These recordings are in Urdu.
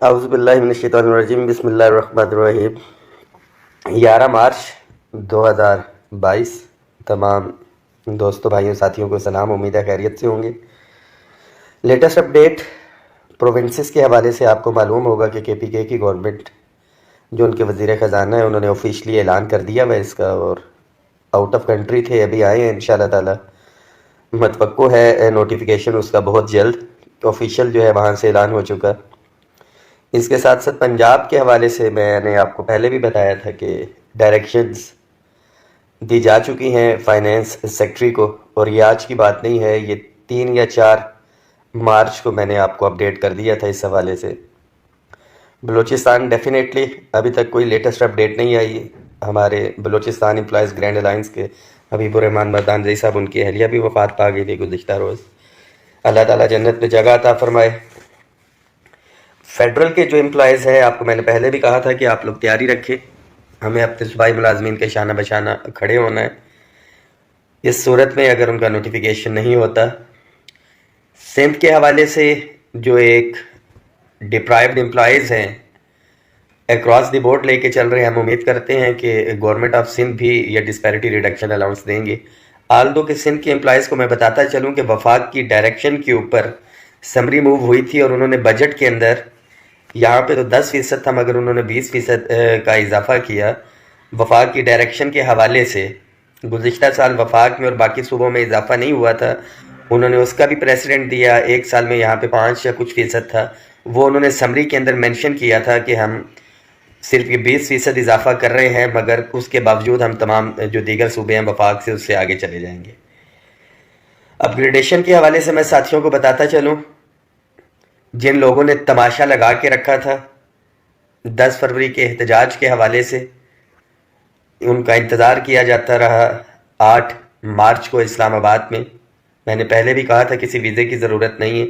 اعوذ باللہ من الشیطان الرجیم، بسم اللہ الرحمن الرحیم۔ 11 مارچ 2022 تمام دوستوں بھائیوں ساتھیوں کو سلام، امید ہے خیریت سے ہوں گے۔ لیٹسٹ اپڈیٹ پروونسز کے حوالے سے آپ کو معلوم ہوگا کہ کے پی کے کی گورنمنٹ جو ان کے وزیر خزانہ ہیں انہوں نے آفیشلی اعلان کر دیا ہوا اس کا، اور آؤٹ آف کنٹری تھے، ابھی آئے ہیں انشاءاللہ تعالی۔ متوقع ہے نوٹیفیکیشن اس کا بہت جلد آفیشیل جو ہے وہاں سے اعلان ہو چکا۔ اس کے ساتھ ساتھ پنجاب کے حوالے سے میں نے آپ کو پہلے بھی بتایا تھا کہ ڈائریکشنز دی جا چکی ہیں فائنینس سیکٹری کو، اور یہ آج کی بات نہیں ہے، یہ 3 یا 4 مارچ کو میں نے آپ کو اپڈیٹ کر دیا تھا اس حوالے سے۔ بلوچستان ڈیفینیٹلی ابھی تک کوئی لیٹسٹ اپڈیٹ نہیں آئی۔ ہمارے بلوچستان امپلائز گرینڈ الائنس کے حبیب الرحمان مردانزئی صاحب، ان کی اہلیہ بھی وفات پا گئی تھی گزشتہ روز، اللہ تعالیٰ جنت میں جگہ عطا فرمائے۔ فیڈرل کے جو امپلائز ہیں، آپ کو میں نے پہلے بھی کہا تھا کہ آپ لوگ تیاری رکھیں، ہمیں اپنے صوبائی ملازمین کے شانہ بشانہ کھڑے ہونا ہے۔ اس صورت میں اگر ان کا نوٹیفیکیشن نہیں ہوتا، سندھ کے حوالے سے جو ایک ڈپرائیوڈ امپلائیز ہیں اکراس دی بورڈ لے کے چل رہے ہیں، ہم امید کرتے ہیں کہ گورنمنٹ آف سندھ بھی یہ ڈسپیرٹی ریڈکشن الاؤنس دیں گے۔ آلدو کہ سندھ کے امپلائیز کو میں بتاتا چلوں کہ وفاق کی ڈائریکشن کے اوپر سمری موو ہوئی تھی، اور انہوں نے بجٹ کے اندر یہاں پہ تو 10% تھا، مگر انہوں نے 20% کا اضافہ کیا۔ وفاق کی ڈائریکشن کے حوالے سے گزشتہ سال وفاق میں اور باقی صوبوں میں اضافہ نہیں ہوا تھا، انہوں نے اس کا بھی پریسیڈنٹ دیا۔ ایک سال میں یہاں پہ 5 یا کچھ فیصد تھا، وہ انہوں نے سمری کے اندر مینشن کیا تھا کہ ہم صرف یہ 20% اضافہ کر رہے ہیں، مگر اس کے باوجود ہم تمام جو دیگر صوبے ہیں وفاق سے اس سے آگے چلے جائیں گے۔ اپ گریڈیشن کے حوالے سے میں ساتھیوں کو بتاتا چلوں، جن لوگوں نے تماشا لگا کے رکھا تھا 10 فروری کے احتجاج کے حوالے سے، ان کا انتظار کیا جاتا رہا 8 مارچ کو اسلام آباد میں۔ میں نے پہلے بھی کہا تھا کسی ویزے کی ضرورت نہیں ہے،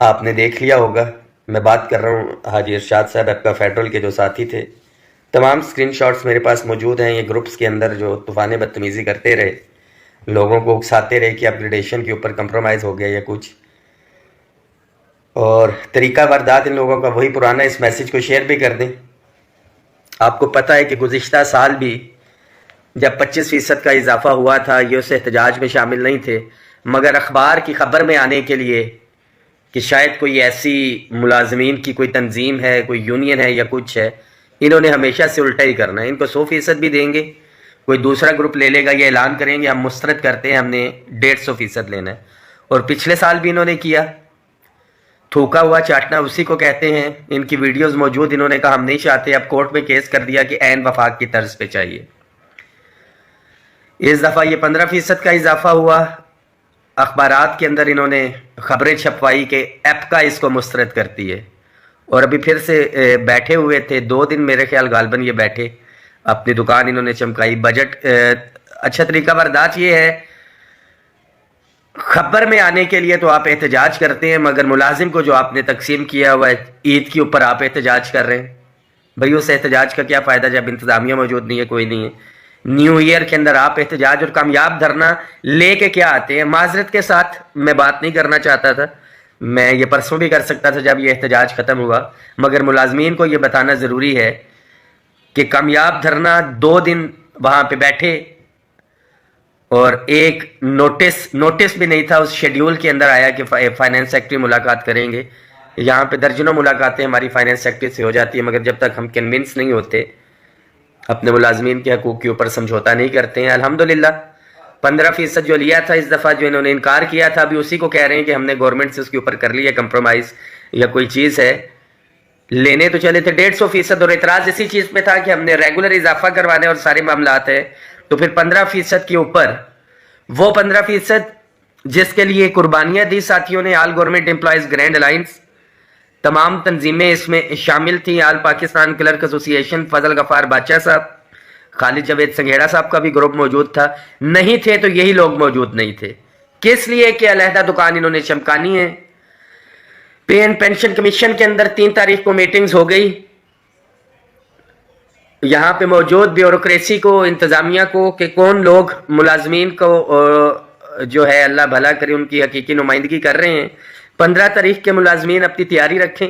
آپ نے دیکھ لیا ہوگا۔ میں بات کر رہا ہوں حاجی ارشاد صاحب، آپ کا فیڈرل کے جو ساتھی تھے، تمام سکرین شاٹس میرے پاس موجود ہیں۔ یہ گروپس کے اندر جو طوفان بدتمیزی کرتے رہے، لوگوں کو اکساتے رہے کہ اپگریڈیشن کے اوپر کمپرومائز ہو گیا یا کچھ، اور طریقہ واردات ان لوگوں کا وہی پرانا۔ اس میسج کو شیئر بھی کر دیں۔ آپ کو پتہ ہے کہ گزشتہ سال بھی جب 25% کا اضافہ ہوا تھا، یہ اس احتجاج میں شامل نہیں تھے، مگر اخبار کی خبر میں آنے کے لیے کہ شاید کوئی ایسی ملازمین کی کوئی تنظیم ہے، کوئی یونین ہے یا کچھ ہے، انہوں نے ہمیشہ سے الٹا ہی کرنا ہے۔ ان کو 100% بھی دیں گے، کوئی دوسرا گروپ لے لے گا، یہ اعلان کریں گے ہم مسترد کرتے ہیں، ہم نے 150% لینا ہے۔ اور پچھلے سال بھی انہوں نے کیا، تھوکا ہوا چاٹنا اسی کو کہتے ہیں۔ ان کی ویڈیوز موجود، انہوں نے کہا ہم نہیں چاہتے، اب کورٹ میں کیس کر دیا کہ عین وفاق کی طرز پہ چاہیے۔ اس دفعہ یہ 15% کا اضافہ ہوا۔ اخبارات کے اندر انہوں نے خبریں چھپوائی کہ ایپکا اس کو مسترد کرتی ہے، اور ابھی پھر سے بیٹھے ہوئے تھے 2 دن میرے خیال غالباً یہ بیٹھے، اپنی دکان انہوں نے چمکائی۔ بجٹ اچھا طریقہ واردات یہ ہے، خبر میں آنے کے لیے تو آپ احتجاج کرتے ہیں، مگر ملازم کو جو آپ نے تقسیم کیا ہوا ہے عید کے اوپر آپ احتجاج کر رہے ہیں، بھئی اس احتجاج کا کیا فائدہ جب انتظامیہ موجود نہیں ہے، کوئی نہیں ہے۔ نیو ایئر کے اندر آپ احتجاج اور کامیاب دھرنا لے کے کیا آتے ہیں؟ معذرت کے ساتھ میں بات نہیں کرنا چاہتا تھا، میں یہ پرسوں بھی کر سکتا تھا جب یہ احتجاج ختم ہوا، مگر ملازمین کو یہ بتانا ضروری ہے کہ کامیاب دھرنا 2 دن وہاں پہ بیٹھے، اور ایک نوٹس بھی نہیں تھا اس شیڈیول کے اندر آیا کہ فائنینس سیکٹری ملاقات کریں گے۔ یہاں پہ درجنوں ملاقاتیں ہماری فائنینس سیکٹری سے ہو جاتی ہیں، مگر جب تک ہم کنونس نہیں ہوتے، اپنے ملازمین کے حقوق کے اوپر سمجھوتا نہیں کرتے ہیں۔ الحمدللہ 15% جو لیا تھا اس دفعہ، جو انہوں نے انکار کیا تھا، ابھی اسی کو کہہ رہے ہیں کہ ہم نے گورنمنٹ سے اس کے اوپر کر لیا کمپرومائز یا کوئی چیز ہے۔ لینے تو چلے تھے 150%، اور اعتراض اسی چیز پہ تھا کہ ہم نے ریگولر اضافہ کروانے اور سارے معاملات ہیں، تو پھر 15% کے اوپر وہ 15% جس کے لیے قربانیاں دی ساتھیوں نے، آل گورنمنٹ امپلائیز گرینڈ الائنس، تمام تنظیمیں اس میں شامل تھیں، آل پاکستان کلرک ایسوسی ایشن، فضل غفار بادشاہ صاحب، خالد جاوید سنگھیڑا صاحب کا بھی گروپ موجود تھا۔ نہیں تھے تو یہی لوگ موجود نہیں تھے، کس لیے کہ علیحدہ دکان انہوں نے چمکانی ہے۔ پے اینڈ پینشن کمیشن کے اندر 3 تاریخ کو میٹنگز ہو گئی، یہاں پہ موجود بیوروکریسی کو، انتظامیہ کو، کہ کون لوگ ملازمین کو جو ہے اللہ بھلا کرے ان کی حقیقی نمائندگی کر رہے ہیں۔ 15 تاریخ کے ملازمین اپنی تیاری رکھیں،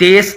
23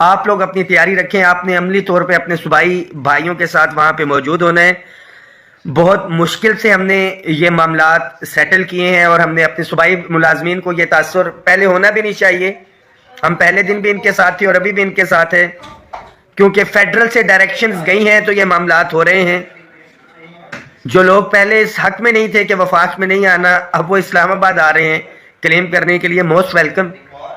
آپ لوگ اپنی تیاری رکھیں. آپ نے عملی طور پہ اپنے صوبائی بھائیوں کے ساتھ وہاں پہ موجود ہونا ہے. بہت مشکل سے ہم نے یہ معاملات سیٹل کیے ہیں اور ہم نے اپنے صوبائی ملازمین کو یہ تاثر پہلے ہونا بھی نہیں چاہیے. ہم پہلے دن بھی ان کے ساتھ تھے اور ابھی بھی ان کے ساتھ ہیں, کیونکہ فیڈرل سے ڈائریکشنز گئی ہیں تو یہ معاملات ہو رہے ہیں. جو لوگ پہلے اس حق میں نہیں تھے کہ وفاق میں نہیں آنا, اب وہ اسلام آباد آ رہے ہیں کلیم کرنے کے لیے. Most welcome.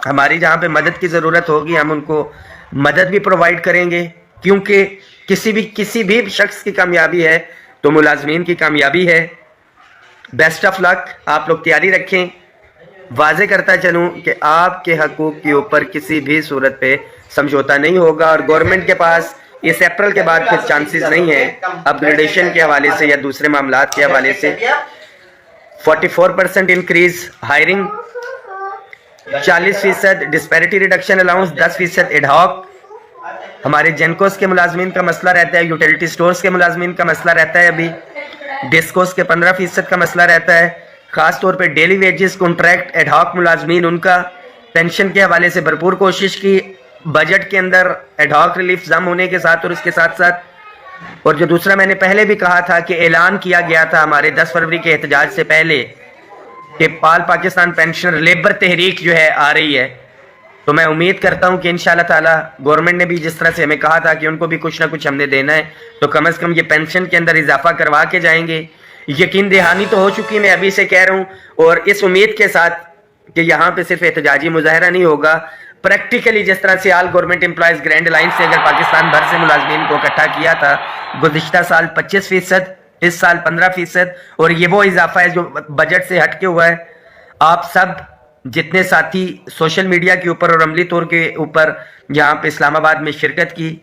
ہماری جہاں پہ مدد کی ضرورت ہوگی ہم ان کو مدد بھی پرووائڈ کریں گے, کیونکہ کسی بھی شخص کی کامیابی ہے تو ملازمین کی کامیابی ہے. بیسٹ آف لک. آپ لوگ تیاری رکھیں. واضح کرتا چلوں کہ آپ کے حقوق کے اوپر کسی بھی صورت پہ سمجھوتا نہیں ہوگا, اور گورنمنٹ کے پاس اس اپریل کے بعد پھر چانسز نہیں ہیں اپ گریڈیشن کے حوالے سے یا دوسرے معاملات کے حوالے سے. 44% increase hiring, 40% disparity reduction allowance, 10% ad hoc. ہمارے جینکوز کے ملازمین کا مسئلہ رہتا ہے, یوٹیلیٹی سٹورز کے ملازمین کا مسئلہ رہتا ہے, ابھی ڈسکوز کے 15% کا مسئلہ رہتا ہے. خاص طور پہ daily wages, contract, ad hoc ملازمین, ان کا پینشن کے حوالے سے بھرپور کوشش کی. بجٹ کے اندر ایڈ ہاک ریلیف ضم ہونے کے ساتھ اور اس کے ساتھ ساتھ, اور جو دوسرا میں نے پہلے بھی کہا تھا کہ اعلان کیا گیا تھا ہمارے 10 فروری کے احتجاج سے پہلے کہ پال پاکستان پینشنر لیبر تحریک جو ہے آ رہی ہے, تو میں امید کرتا ہوں کہ انشاءاللہ تعالی گورنمنٹ نے بھی جس طرح سے ہمیں کہا تھا کہ ان کو بھی کچھ نہ کچھ ہم نے دینا ہے, تو کم از کم یہ پینشن کے اندر اضافہ کروا کے جائیں گے. یقین دہانی تو ہو چکی, میں ابھی سے کہہ رہا ہوں, اور اس امید کے ساتھ کہ یہاں پہ صرف احتجاجی مظاہرہ نہیں ہوگا, پریکٹیکلی جس طرح سے آل گورنمنٹ امپلائیز گرینڈ الائنس سے اگر پاکستان بھر سے ملازمین کو اکٹھا کیا تھا گزشتہ سال 25%, اس سال 15%, اور یہ وہ اضافہ ہے جو بجٹ سے ہٹ کے ہوا ہے. آپ سب جتنے ساتھی سوشل میڈیا کے اوپر اور عملی طور کے اوپر یہاں پہ اسلام آباد میں شرکت کی,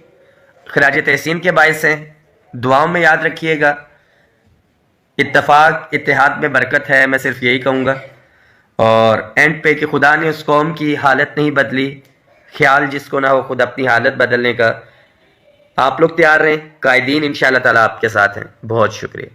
خراج تحسین کے باعث ہیں. دعاؤں میں یاد رکھیے گا. اتفاق اتحاد میں برکت ہے, میں صرف یہی کہوں گا. اور اینڈ پہ کہ خدا نے اس قوم کی حالت نہیں بدلی, خیال جس کو نہ ہو خود اپنی حالت بدلنے کا. آپ لوگ تیار رہیں, قائدین انشاءاللہ تعالی آپ کے ساتھ ہیں. بہت شکریہ.